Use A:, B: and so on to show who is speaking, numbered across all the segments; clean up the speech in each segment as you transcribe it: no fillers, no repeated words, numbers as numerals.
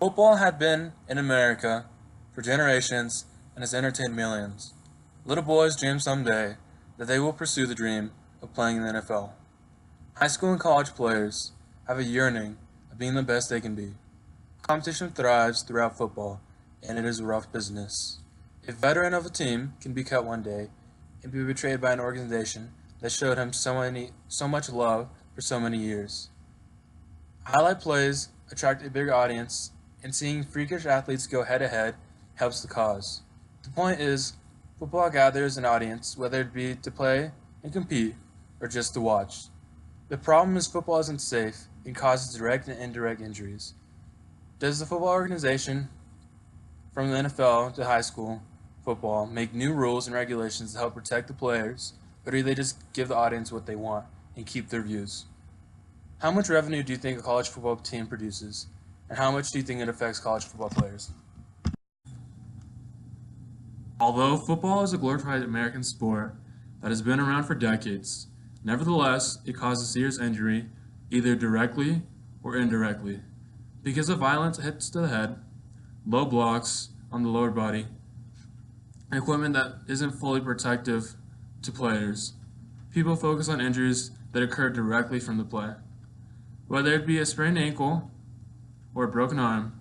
A: Football had been in America for generations and has entertained millions. Little boys dream someday that they will pursue the dream of playing in the NFL. High school and college players have a yearning of being the best they can be. Competition thrives throughout football, and it is a rough business. A veteran of a team can be cut one day and be betrayed by an organization that showed him so much love for so many years. Highlight plays attract a big audience, and seeing freakish athletes go head to head helps the cause. The point is, football gathers an audience, whether it be to play and compete or just to watch. The problem is football isn't safe and causes direct and indirect injuries. Does the football organization, from the NFL to high school football, make new rules and regulations to help protect the players, or do they just give the audience what they want and keep their views? How much revenue do you think a college football team produces, and how much do you think it affects college football players?
B: Although football is a glorified American sport that has been around for decades, nevertheless, it causes serious injury either directly or indirectly because of violent hits to the head, low blocks on the lower body, and equipment that isn't fully protective to players. People focus on injuries that occur directly from the play. Whether it be a sprained ankle or a broken arm,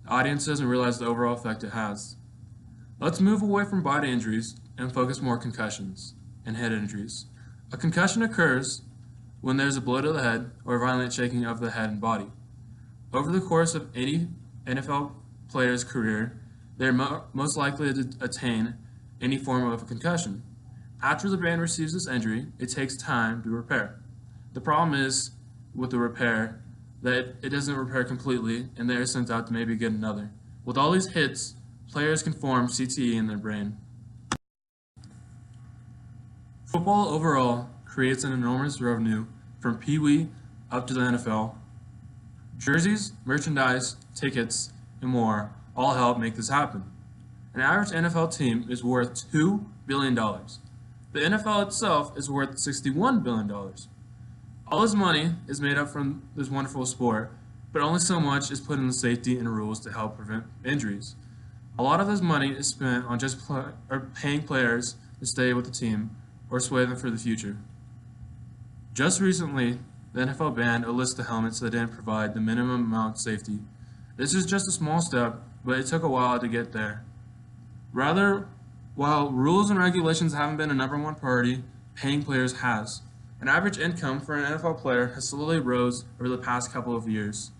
B: the audience doesn't realize the overall effect it has. Let's move away from body injuries and focus more on concussions and head injuries. A concussion occurs when there's a blow to the head or a violent shaking of the head and body. Over the course of any NFL player's career, they are most likely to attain any form of a concussion. After the brain receives this injury, it takes time to repair. The problem is with the repair that it doesn't repair completely and they are sent out to maybe get another. With all these hits, players can form CTE in their brain. Football overall creates an enormous revenue from Pee Wee up to the NFL. Jerseys, merchandise, tickets, and more all help make this happen. An average NFL team is worth $2 billion. The NFL itself is worth $61 billion. All this money is made up from this wonderful sport, but only so much is put in the safety and rules to help prevent injuries. A lot of this money is spent on just paying players to stay with the team or sway them for the future. Just recently, the NFL banned a list of helmets that didn't provide the minimum amount of safety. This is just a small step, but it took a while to get there. Rather, while rules and regulations haven't been a number one priority, paying players has. An average income for an NFL player has slowly rose over the past couple of years.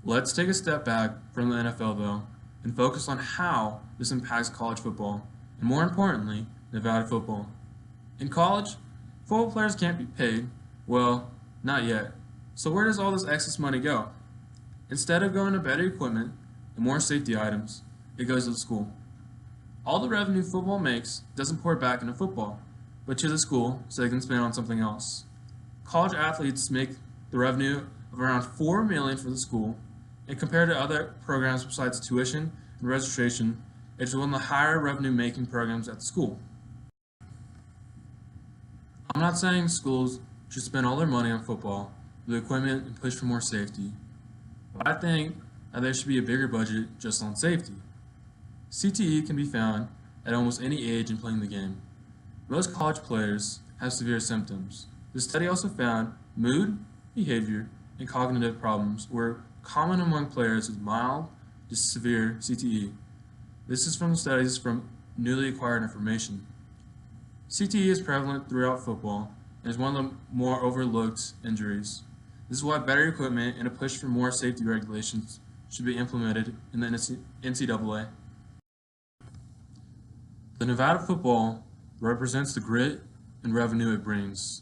B: Let's take a step back from the NFL though, and focus on how this impacts college football, and more importantly, Nevada football. In college, football players can't be paid. Well, not yet. So where does all this excess money go? Instead of going to better equipment and more safety items, it goes to the school. All the revenue football makes doesn't pour back into football, but to the school so they can spend on something else. College athletes make the revenue of around $4 million for the school, and compared to other programs besides tuition and registration, it's one of the higher revenue making programs at the school. I'm not saying schools should spend all their money on football, the equipment, and push for more safety, but I think that there should be a bigger budget just on safety. CTE can be found at almost any age in playing the game. Most college players have severe symptoms. The study also found mood, behavior, and cognitive problems were common among players with mild to severe CTE. This is from studies from newly acquired information. CTE is prevalent throughout football and is one of the more overlooked injuries. This is why better equipment and a push for more safety regulations should be implemented in the NCAA. The Nevada football represents the grit and revenue it brings.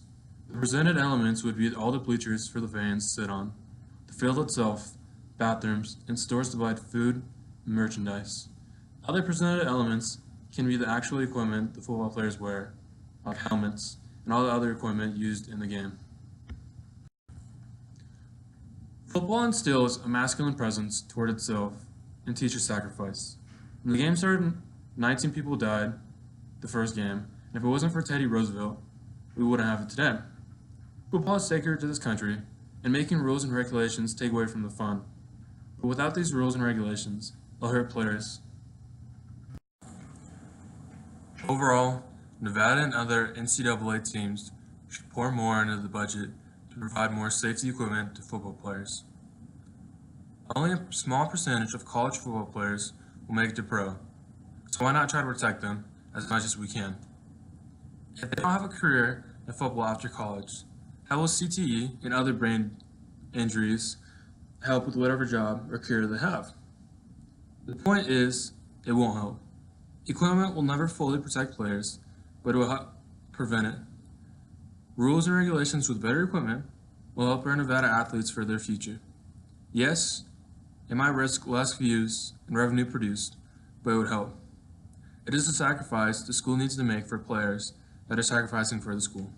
B: The presented elements would be all the bleachers for the fans to sit on, the field itself, bathrooms, and stores to provide food and merchandise. Other presented elements can be the actual equipment the football players wear, like helmets, and all the other equipment used in the game. Football instills a masculine presence toward itself and teaches sacrifice. When the game started, 19 people died the first game, and if it wasn't for Teddy Roosevelt, we wouldn't have it today. Football is sacred to this country, and making rules and regulations take away from the fun. But without these rules and regulations, they'll hurt players. Overall, Nevada and other NCAA teams should pour more into the budget to provide more safety equipment to football players. Only a small percentage of college football players will make it to pro, so why not try to protect them as much as we can? If they don't have a career in football after college, how will CTE and other brain injuries help with whatever job or career they have? The point is, it won't help. Equipment will never fully protect players, but it will help prevent it. Rules and regulations with better equipment will help our Nevada athletes for their future. Yes, it might risk less views and revenue produced, but it would help. It is a sacrifice the school needs to make for players that are sacrificing for the school.